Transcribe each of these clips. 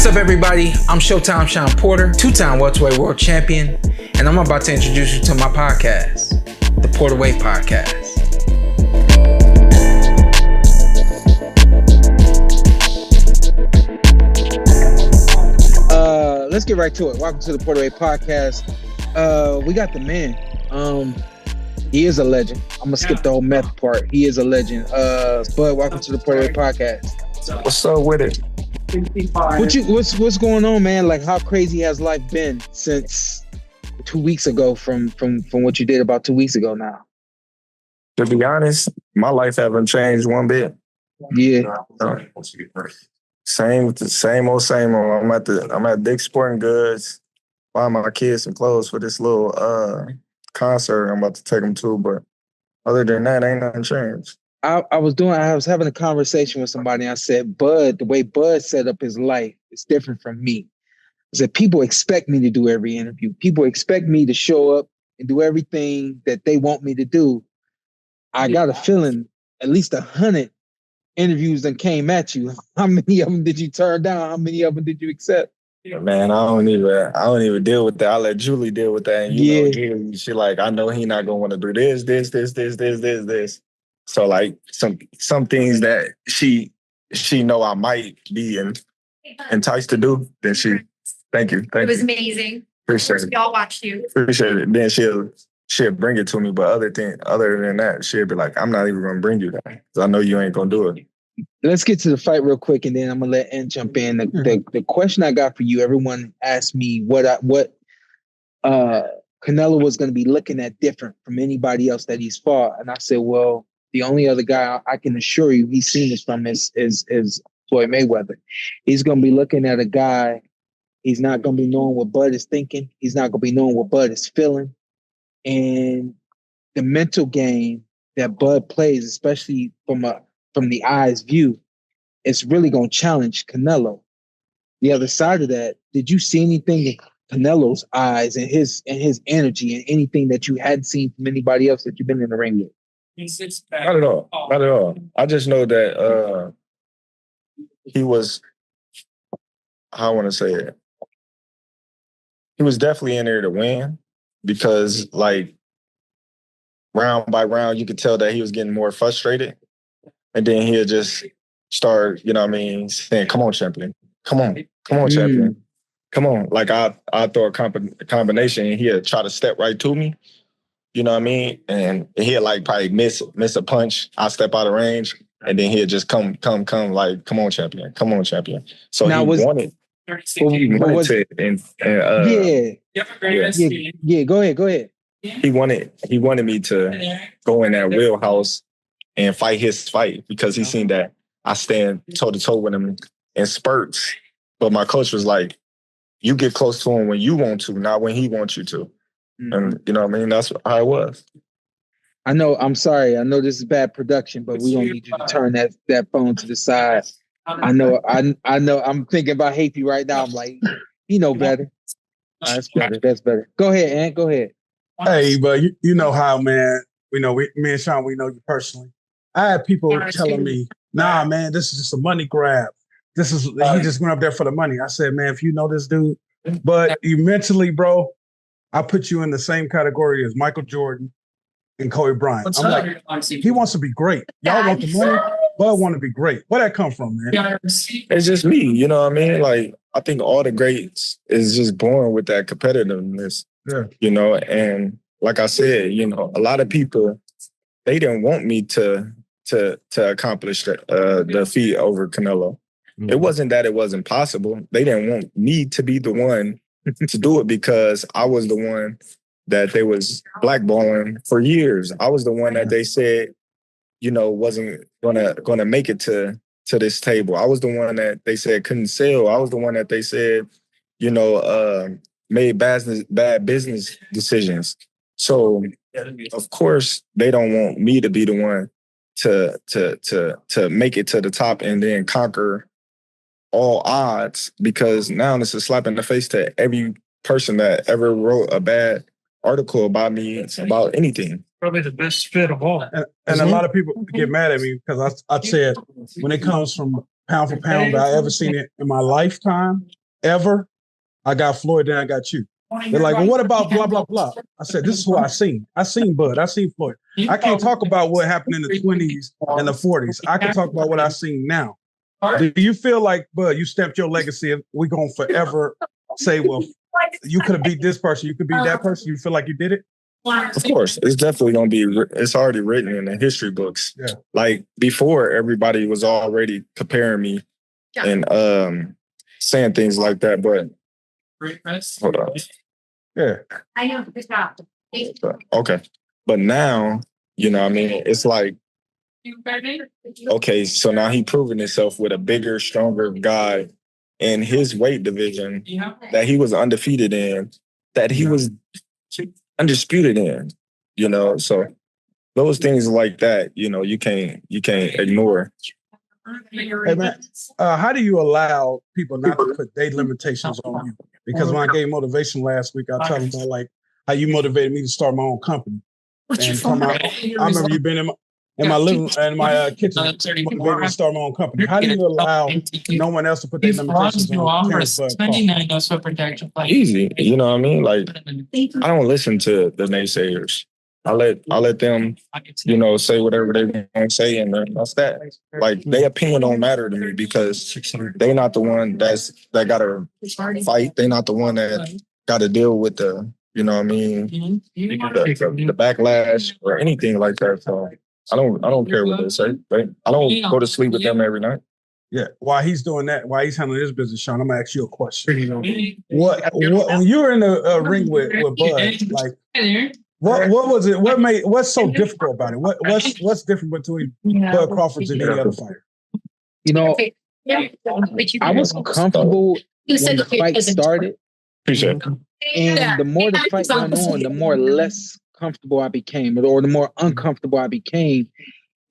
What's up, everybody? I'm Showtime Sean Porter, two-time welterweight world champion, and I'm about to introduce you to my podcast, the Porterweight Podcast. Let's get right to it. Welcome to the Porterweight Podcast. We got the man. He is a legend. I'm gonna skip the whole meth part. He is a legend. Bud, welcome to the Porterweight Podcast. What's up with it? What's going on, man? Like, how crazy has life been since 2 weeks ago from what you did about 2 weeks ago now? To be honest, my life haven't changed one bit. Yeah. Same with the same old. I'm at Dick's Sporting Goods, buying my kids some clothes for this little concert I'm about to take them to. But other than that, ain't nothing changed. I was having a conversation with somebody. And I said, Bud, the way Bud set up his life is different from me. I said, people expect me to do every interview. People expect me to show up and do everything that they want me to do. I got a feeling at least 100 interviews that came at you. How many of them did you turn down? How many of them did you accept? Man, I don't even deal with that. I let Julie deal with that. And you know, Julie, she like, I know he not gonna want to do this. So like some things that she know I might be enticed to do, then she thank you. It was amazing. Appreciate it. Y'all watched you. Appreciate it. Then she'll bring it to me, but other than that, she'll be like, I'm not even gonna bring you that because I know you ain't gonna do it. Let's get to the fight real quick, and then I'm gonna let N jump in. The question I got for you, everyone asked me what Canelo was gonna be looking at different from anybody else that he's fought, and I said, well, the only other guy I can assure you he's seen this from is Floyd Mayweather. He's gonna be looking at a guy. He's not gonna be knowing what Bud is thinking. He's not gonna be knowing what Bud is feeling. And the mental game that Bud plays, especially from the eye's view, it's really going to challenge Canelo. The other side of that, did you see anything in Canelo's eyes and his energy and anything that you hadn't seen from anybody else that you've been in the ring with? Not at all. I just know that he was, how I want to say it, he was definitely in there to win. Because, like, round by round, you could tell that he was getting more frustrated. And then he'll just start, you know what I mean, saying, come on, champion. Come on, champion. Come on. Like, I throw a combination, and he'll try to step right to me. You know what I mean? And he'll, like, probably miss a punch. I'll step out of range. And then he'll just come, like, come on, champion. Come on, champion. So now he wanted to. Go ahead. He wanted me to go in that wheelhouse and fight his fight because he seen that I stand toe to toe with him in spurts. But my coach was like, you get close to him when you want to, not when he wants you to. Mm-hmm. And you know what I mean? That's how it was. I know, I'm sorry. I know this is bad production, but we don't need you to turn that phone to the side. I know I'm thinking about Happy right now. I'm like, you know better. That's better. Go ahead, Ant. Go ahead. Hey, but you know how, man. We know me and Sean. We know you personally. I had people telling me, "Nah, man, this is just a money grab. He just went up there for the money." I said, "Man, if you know this dude, but you mentally, bro, I put you in the same category as Michael Jordan and Kobe Bryant. I'm like, he wants to be great. Y'all want the money, but I want to be great. Where that come from, man? It's just me. You know what I mean? Like, I think all the greats is just born with that competitiveness. Yeah. You know, and like I said, you know, a lot of people, they didn't want me to accomplish the feat over Canelo. Mm-hmm. It wasn't that it wasn't possible. They didn't want me to be the one to do it because I was the one that they was blackballing for years. I was the one that they said, you know, wasn't gonna make it to this table. I was the one that they said couldn't sell. I was the one that they said, you know, made bad business decisions. So of course they don't want me to be the one to make it to the top and then conquer all odds, because now it's a slap in the face to every person that ever wrote a bad article about me, about anything. Probably the best fit of all. And a lot of people get mad at me because I said when it comes from pound for pound that I ever seen it in my lifetime, ever. I got Floyd, then I got you. They're like, well, what about blah, blah, blah? I said, this is who I seen. I seen Bud. I seen Floyd. I can't talk about what happened in the 20s and the 40s. I can talk about what I seen now. Do you feel like, Bud, you stamped your legacy and we're going to forever say, well, you could have beat this person, you could beat that person? You feel like you did it? Of course, it's definitely going to be, it's already written in the history books. Yeah. Like before, everybody was already comparing me and saying things like that. But hold on. Yeah. I know. Good job. Okay. But now, you know what I mean? It's like, okay, so now he proving himself with a bigger, stronger guy in his weight division that he was undefeated in, that he was undisputed in, you know? So those things like that, you know, you can't ignore. Hey, man, how do you allow people not to put their limitations on you? Because when I gave motivation last week, I told them about like how you motivated me to start my own company. And I remember you been in my living in my kitchen, motivated me to start my own company. How do you allow no one else to put their limitations on Terence Crawford? Easy, you know what I mean? Like I don't listen to the naysayers. I let them, you know, say whatever they want to say, and that's that. Like their opinion don't matter to me because they not the one that gotta fight. They not the one that gotta deal with the, you know what I mean, the backlash or anything like that. So I don't care what they say. I don't go to sleep with them every night. Yeah, while he's doing that, while he's handling his business, Sean, I'm gonna ask you a question. What when you were in the ring with Bud, like what was it? What's so difficult about it? What's different between Bud Crawford and any other fighter? You know, I was comfortable when the fight started. Appreciate it. And the more the fight went on, the more less comfortable I became, or the more uncomfortable I became.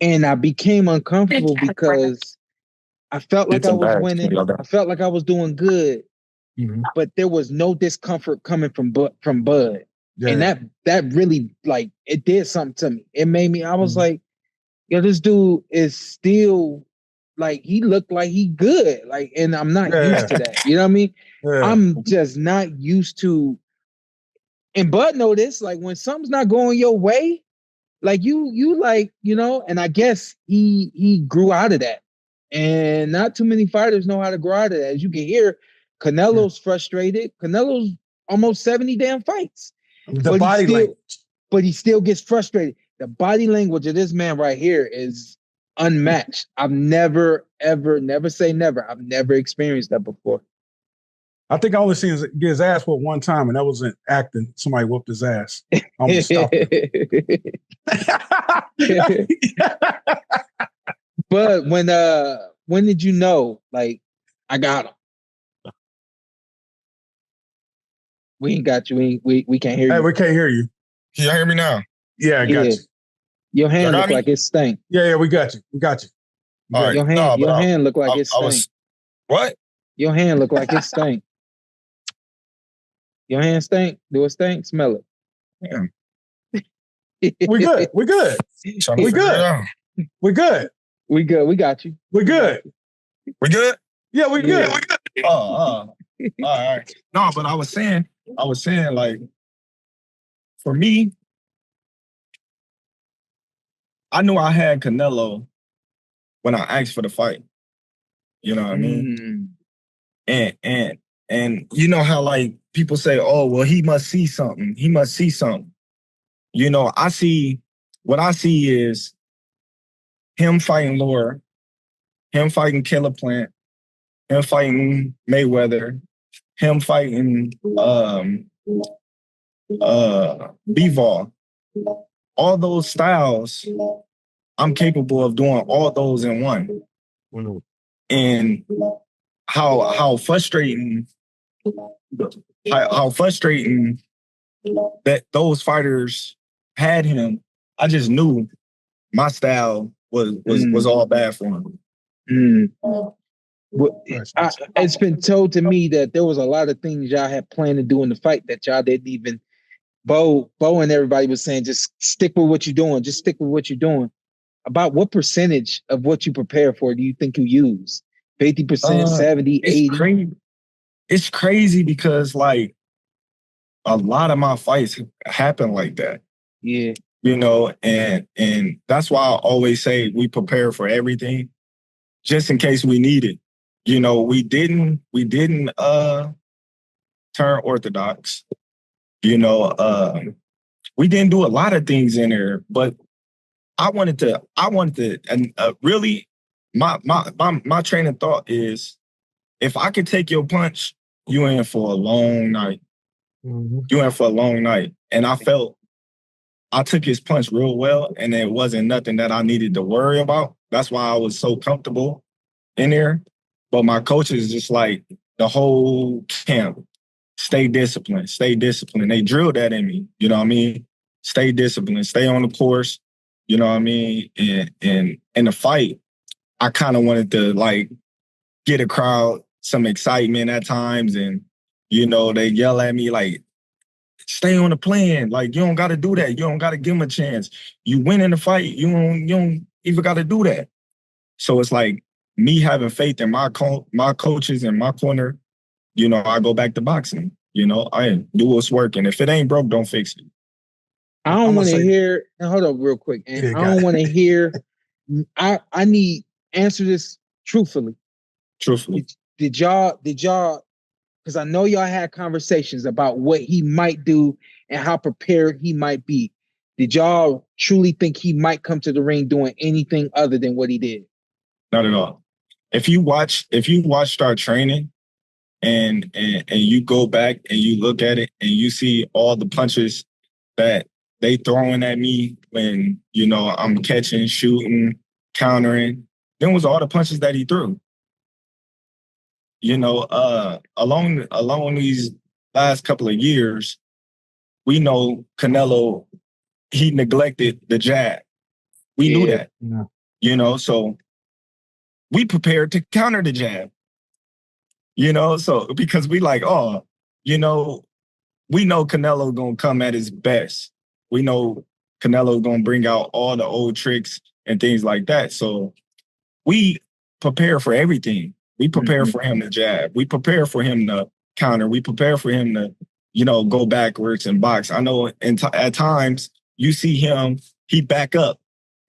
And I became uncomfortable because I felt like I was winning. I felt like I was doing good, but there was no discomfort coming from Bud. Yeah. And that really, like, it did something to me. It made me, I was like, yo, this dude is still, like, he looked like he good. Like, and I'm not used to that. You know what I mean? Yeah. I'm just not used to, and Bud know this, like, when something's not going your way, like, you like, you know, and I guess he grew out of that. And not too many fighters know how to grow out of that. As you can hear, Canelo's frustrated. Canelo's almost 70 damn fights. The body language. But he still gets frustrated. The body language of this man right here is unmatched. I've never say never. I've never experienced that before. I think I only seen him get his ass whooped one time, and that wasn't acting. Somebody whooped his ass. I almost stopped him. But when did you know, like, I got him? We ain't got you. We can't hear you. Hey, we can't hear you. Can y'all hear me now? Yeah, I got you. Your hand look like it stank. Yeah, we got you. We got you. All right. Your hand look like it stank. What? Your hand look like it stank. Your hand stink? Do it stink? Smell it. Yeah. We good. We good. We good. We good. We good. We got you. We good. We good? Yeah, we good. Yeah. We good. All right. No, but I was saying, like, for me, I knew I had Canelo when I asked for the fight. You know what I mean? And you know how, like, people say, oh, well, he must see something. He must see something. You know, what I see is him fighting Laura, him fighting Killer Plant, him fighting Mayweather, him fighting Bivol. All those styles, I'm capable of doing all those in one. Mm-hmm. And how frustrating that those fighters had him. I just knew my style was all bad for him. Well, it's been told to me that there was a lot of things y'all had planned to do in the fight that y'all didn't even. Bo and everybody was saying, just stick with what you're doing. Just stick with what you're doing. About what percentage of what you prepare for do you think you use? 50%, 70, 80. It's crazy because like a lot of my fights happen like that. Yeah. You know, and that's why I always say we prepare for everything just in case we need it. You know, we didn't turn orthodox. You know, we didn't do a lot of things in there, but I wanted to, and really, my train of thought is, if I could take your punch, you in for a long night. Mm-hmm. You in for a long night, and I felt I took his punch real well, and it wasn't nothing that I needed to worry about. That's why I was so comfortable in there. But my coaches just like the whole camp, stay disciplined, stay disciplined. They drilled that in me, you know what I mean? Stay disciplined, stay on the course, you know what I mean? And in the fight, I kind of wanted to like get a crowd some excitement at times, and you know, they yell at me like, stay on the plan. Like, you don't got to do that. You don't got to give them a chance. You win in the fight. You don't even got to do that. So it's like me having faith in my coaches and my corner. You know, I go back to boxing. You know, I do what's working. If it ain't broke, don't fix it. I don't want to hear. Hold up, real quick. And I don't want to hear. I need answer this truthfully. Truthfully, did y'all? Because I know y'all had conversations about what he might do and how prepared he might be. Did y'all truly think he might come to the ring doing anything other than what he did? Not at all. If you watched our training and you go back and you look at it and you see all the punches that they throwing at me when, you know, I'm catching, shooting, countering, then was all the punches that he threw. You know, along these last couple of years, we know Canelo, he neglected the jab. We knew that. Yeah. You know, so we prepared to counter the jab. You know, so because we like, oh, you know, we know Canelo gonna come at his best. We know Canelo gonna bring out all the old tricks and things like that. So we prepare for everything. We prepare for him to jab. We prepare for him to counter. We prepare for him to, you know, go backwards and box. I know at times you see him, he back up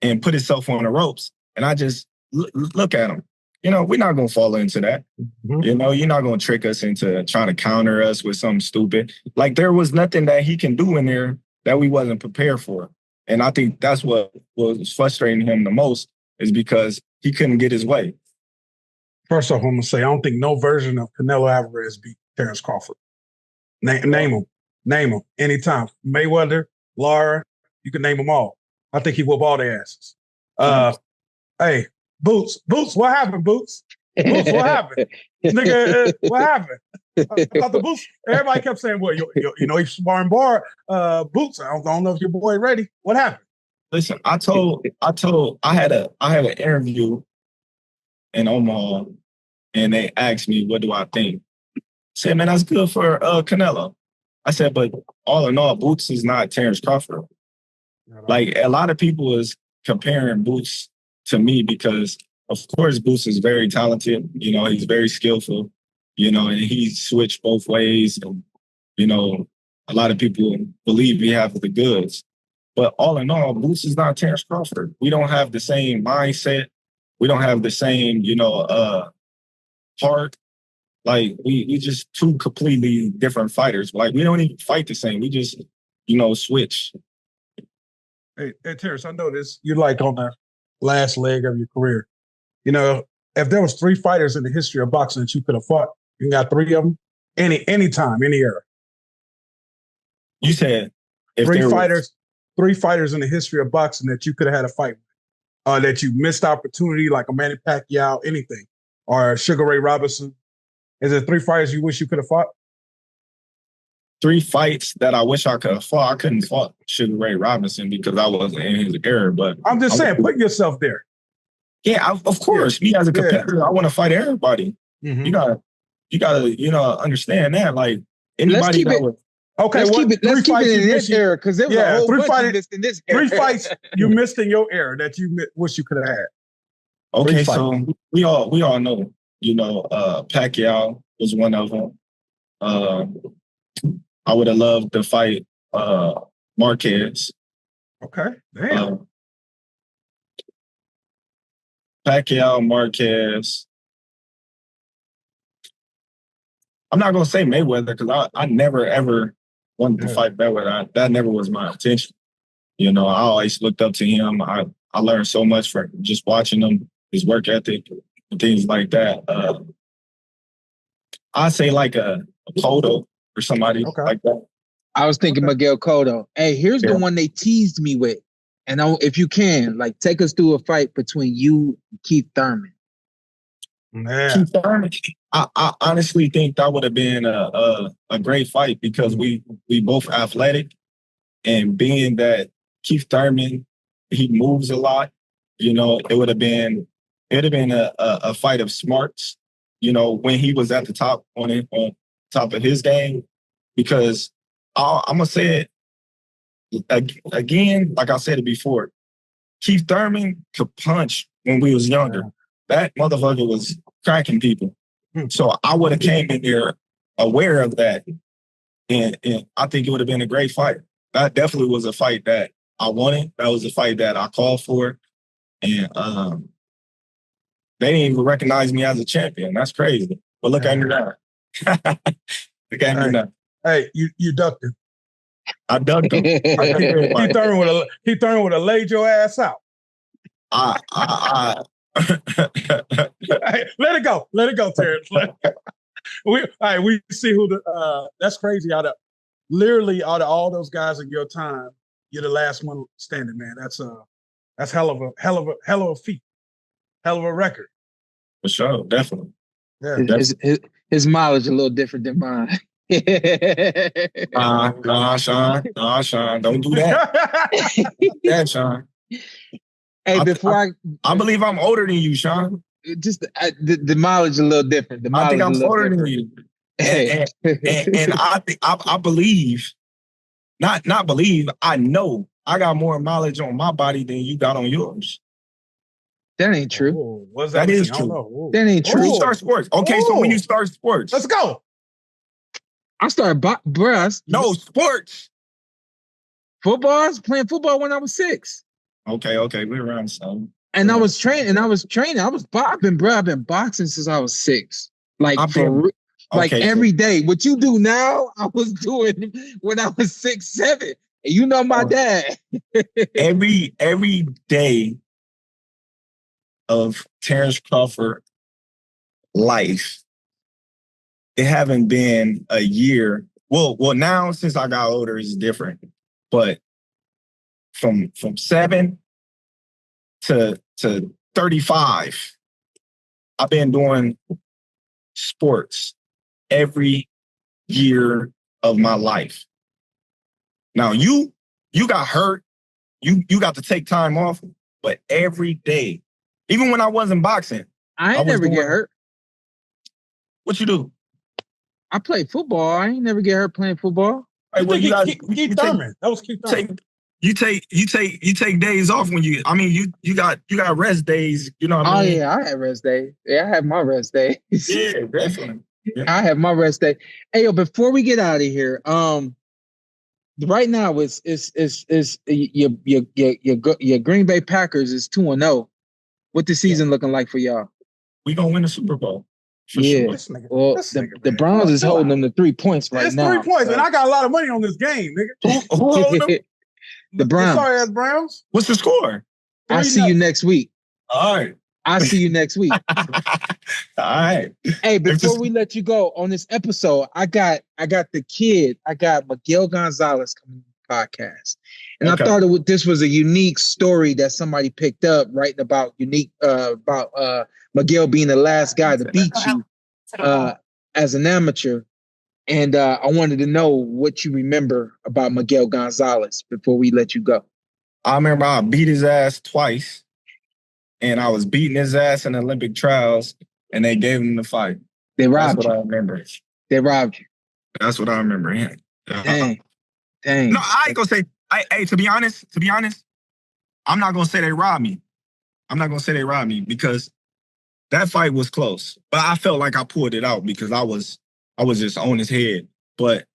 and put himself on the ropes. And I just look at him. You know, we're not going to fall into that. Mm-hmm. You know, you're not going to trick us into trying to counter us with something stupid. Like, there was nothing that he can do in there that we wasn't prepared for. And I think that's what was frustrating him the most, is because he couldn't get his way. First off, I'm going to say, I don't think no version of Canelo Alvarez beat Terence Crawford. Name them. Anytime. Mayweather, Lara, you can name them all. I think he whoop all their asses. Hey, Boots, what happened, Boots? Boots, what happened? Nigga, what happened? I thought the Boots, everybody kept saying, well, you know, he's sparring bar. Boots, I don't know if your boy ready. What happened? Listen, I had an interview in Omaha, and they asked me, what do I think? I said, man, that's good for Canelo. I said, but all in all, Boots is not Terence Crawford. Like, a lot of people is comparing Boots to me because, of course, Boots is very talented. You know, he's very skillful, you know, and he switched both ways. And, you know, a lot of people believe he has the goods. But all in all, Boots is not Terence Crawford. We don't have the same mindset. We don't have the same, you know, heart. Like, we just two completely different fighters. Like, we don't even fight the same. We just, you know, switch. Hey, Terrence, I know this. You're like on the last leg of your career. You know, if there was 3 fighters in the history of boxing that you could have fought, you got 3 of them, any time, any era. You said if 3 fighters in the history of boxing that you could have had a fight with, that you missed opportunity, like a Manny Pacquiao, anything, or Sugar Ray Robinson. Is there 3 fighters you wish you could have fought? 3 fights that I wish I could have fought. I couldn't fight Sugar Ray Robinson because I wasn't in his era. But I'm just saying, put yourself there. Yeah, of course. Me as a competitor, I want to fight everybody. Mm-hmm. You gotta, you know, understand that. Like, anybody that would. Okay, let's keep it in this era, because there was a whole bunch you missed in this era. 3 fights you missed in your era that you wish you could have had. Okay, so we all know Pacquiao was one of them. I would have loved to fight Marquez. Okay, damn. Pacquiao, Marquez. I'm not gonna say Mayweather because I never ever wanted to fight Mayweather. That never was my intention. I always looked up to him. I learned so much from just watching him, his work ethic, and things like that. I say like a Cotto or somebody like that. I was thinking Miguel Cotto. Hey, here's the one they teased me with. And if you can, like, take us through a fight between you and Keith Thurman. Man. Keith Thurman, I honestly think that would have been a great fight because we both athletic, and being that Keith Thurman, he moves a lot, it would have been a fight of smarts, when he was at the top on top of his game, because I'm gonna say it again, like I said it before, Keith Thurman could punch when we was younger. That motherfucker was cracking people. So I would have came in there aware of that. And I think it would have been a great fight. That definitely was a fight that I wanted. That was a fight that I called for. And they didn't even recognize me as a champion. That's crazy. But look at me now. Look at me now. Hey, you ducked him. I ducked him. Keith Thurman would have laid your ass out. Hey, let it go, Terrence. We see who that's crazy. Out of all those guys in your time, you're the last one standing, man. That's hell of a feat, hell of a record. For sure, definitely. Yeah, his mileage a little different than mine. Nah, Sean, don't do that. Yeah, Sean. Hey, I believe I'm older than you, Sean. Just the mileage a little different. I think I'm older than you, and I believe, not believe. I know I got more mileage on my body than you got on yours. That ain't true. Oh, that is true. That ain't true. When you start sports, okay. So when you start sports, let's go. I started, No sports. Football. I was playing football when I was 6. Okay, we're around some. And I was training. I've been boxing since I was 6. Like every day. What you do now, I was doing when I was 6, 7. And you know my dad. every day of Terence Crawford life, it haven't been a year. Well, now since I got older, it's different. But from 7 to 35, I've been doing sports every year of my life. Now you got hurt, you got to take time off, but every day, even when I wasn't boxing, I ain't never get hurt. What you do? I played football. I ain't never get hurt playing football. Hey, well, Keith Thurman. That was Keith Thurman. You take days off when you got rest days, you know what I mean? Oh yeah, I have rest days. Yeah, I have my rest days. Yeah, definitely. Yeah. I have my rest day. Hey, yo, before we get out of here, right now it's your Green Bay Packers is 2-0. What the season looking like for y'all? We gonna win the Super Bowl. Yeah. Sure. Well, the Browns is holding them to 3 points right now. It's 3 points, and I got a lot of money on this game, nigga. Who holding them? The Browns. Sorry ass Browns. What's the score? I'll see you next week. All right. I'll see you next week. All right. Hey, before we let you go on this episode, I got the kid. I got Miguel Gonzalez coming on the podcast. And I thought this was a unique story that somebody picked up, writing about Miguel being the last guy to beat you as an amateur. And I wanted to know what you remember about Miguel Gonzalez before we let you go. I remember I beat his ass twice, and I was beating his ass in the Olympic trials, and they gave him the fight. They robbed That's you. what I remember. They robbed you. That's what I remember. Yeah. Dang. No, I ain't gonna say. Hey, to be honest, I'm not gonna say they robbed me. I'm not gonna say they robbed me because that fight was close. But I felt like I pulled it out because I was just on his head. But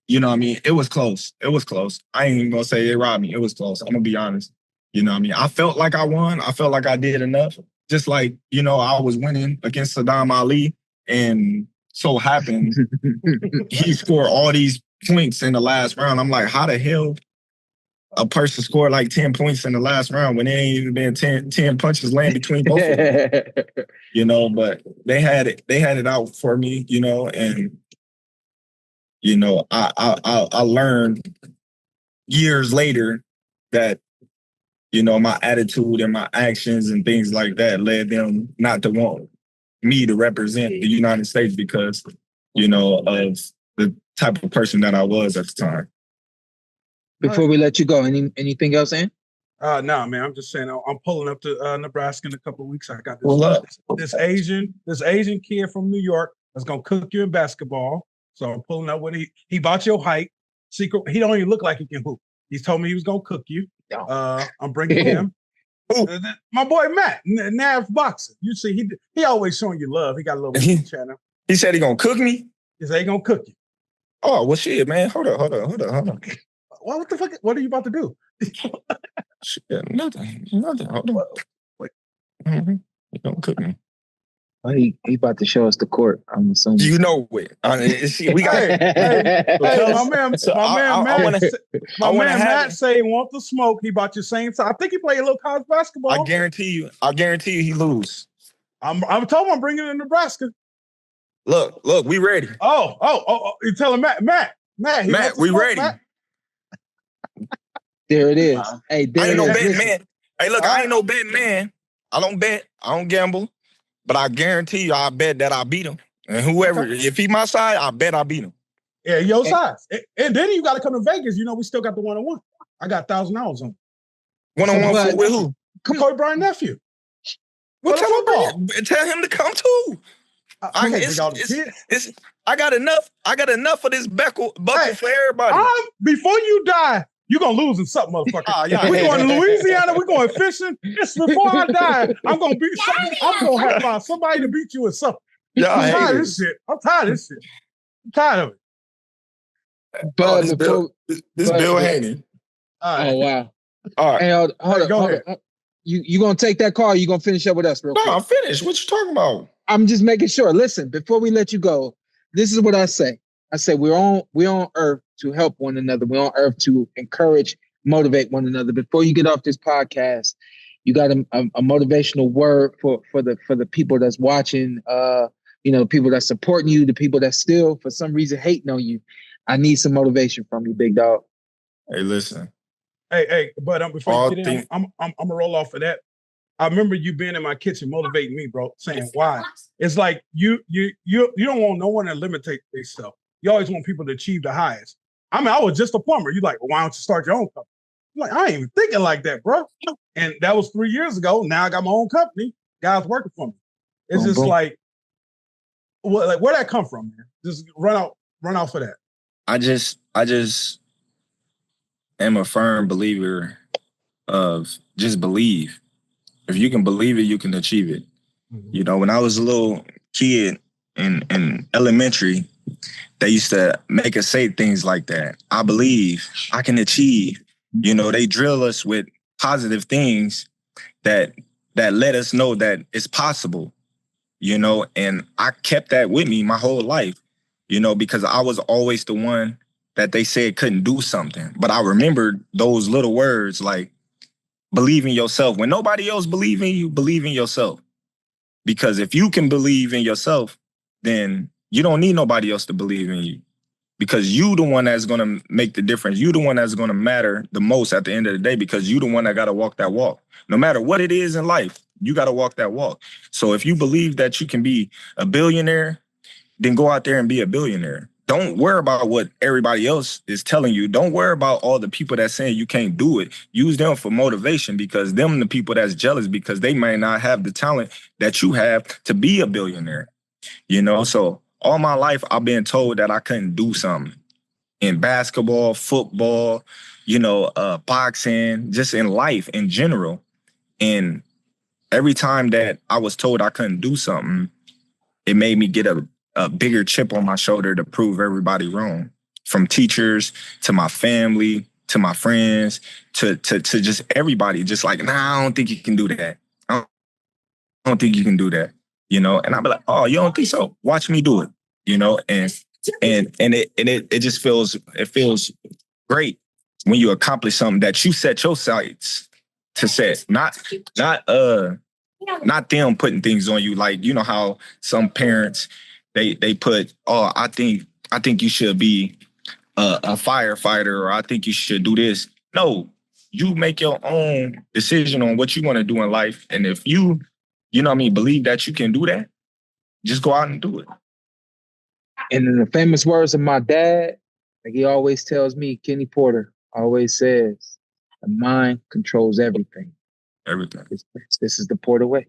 you know what I mean? It was close. It was close. I ain't even gonna say it robbed me. It was close. I'm gonna be honest. You know what I mean? I felt like I won. I felt like I did enough. Just like, you know, I was winning against Saddam Ali, and so happened he scored all these points in the last round. I'm like, how the hell a person scored like 10 points in the last round when there ain't even been 10 punches land between both of them? You know, but they had it out for me, you know, and you know, I learned years later that, you know, my attitude and my actions and things like that led them not to want me to represent the United States because, you know, of the type of person that I was at the time. Before we let you go, anything else, Ann? No, man. I'm just saying I'm pulling up to Nebraska in a couple of weeks. I got this Asian kid from New York that's gonna cook you in basketball. So I'm pulling up with he bought your height. Secret. He don't even look like he can hoop. He's told me he was gonna cook you. I'm bringing him. My boy Matt, Nav Boxer. You see, he always showing you love. He got a little channel. He said he gonna cook me? He said he gonna cook you. Oh, well, shit, man. Hold on. What the fuck? What are you about to do? Shit, nothing. Hold on. Wait. Mm-hmm. He gonna cook me. Oh, he about to show us the court. I'm assuming. You know it. We got. My man Matt say he want the smoke. He bought your same size. I think he played a little college basketball. I guarantee you he lose. I'm told him I'm bringing him to Nebraska. Look, we ready. Oh! You telling Matt, we ready. Matt? There it is. Hey, I ain't no betting man. Hey, look, I ain't no betting man. I don't bet. I don't gamble. But I guarantee you, I bet that I beat him. And whoever, if he my side, I bet I beat him. Yeah, your size. And then you got to come to Vegas. You know, we still got the one-on-one. I got $1,000 on. One-on-one with who? Kobe Bryant nephew. Well, tell him to come too. I got enough of this buckle for everybody. Before you die, you're going to lose in something, motherfucker. We're going to Louisiana. We're going fishing. It's before I die. I'm going to have to find somebody to beat you in something. I'm tired of this shit. I'm tired of it. But this Bill Haney. Oh, wow. All right. Hey, hold on. You going to take that call or you going to finish up with us real quick? No, I'm finished. What you talking about? I'm just making sure. Listen, before we let you go, this is what I say. I say we're on earth to help one another. We're on earth to encourage, motivate one another. Before you get off this podcast, you got a motivational word for the people that's watching, the people that's supporting you, the people that still for some reason hating on you. I need some motivation from you, big dog. Hey, listen. Hey, but before you get in, I'm gonna roll off of that. I remember you being in my kitchen motivating me, bro, saying why. It's like you don't want no one to limit themselves. You always want people to achieve the highest. I mean, I was just a plumber. You're like, well, why don't you start your own company? I'm like, I ain't even thinking like that, bro. And that was 3 years ago. Now I got my own company. Guys working for me. It's just like, where'd that come from, man? Just run out for that. I just am a firm believer of just believe. If you can believe it, you can achieve it. Mm-hmm. You know, when I was a little kid in elementary, they used to make us say things like that. I believe, I can achieve. You know, they drill us with positive things that let us know that it's possible, you know, and I kept that with me my whole life, you know, because I was always the one that they said couldn't do something. But I remembered those little words like, believe in yourself. When nobody else believes in you, believe in yourself. Because if you can believe in yourself, then you don't need nobody else to believe in you. Because you the one that's going to make the difference. You the one that's going to matter the most at the end of the day, because you the one that got to walk that walk. No matter what it is in life, you got to walk that walk. So if you believe that you can be a billionaire, then go out there and be a billionaire. Don't worry about what everybody else is telling you. Don't worry about all the people that's saying you can't do it. Use them for motivation, because them the people that's jealous because they may not have the talent that you have to be a billionaire. You know, so all my life I've been told that I couldn't do something in basketball, football, you know, boxing, just in life in general. And every time that I was told I couldn't do something, it made me get a bigger chip on my shoulder to prove everybody wrong. From teachers to my family to my friends to just everybody, just like, nah, I don't think you can do that. I don't think you can do that. You know, and I'd be like, oh, you don't think so? Watch me do it. You know, and it just feels great when you accomplish something that you set your sights to set. Not them putting things on you. Like, you know how some parents they put, oh, I think you should be a firefighter, or I think you should do this. No, you make your own decision on what you want to do in life. And if you know what I mean, believe that you can do that, just go out and do it. And in the famous words of my dad, like he always tells me, Kenny Porter always says, the mind controls everything. Everything. This is the Porter way.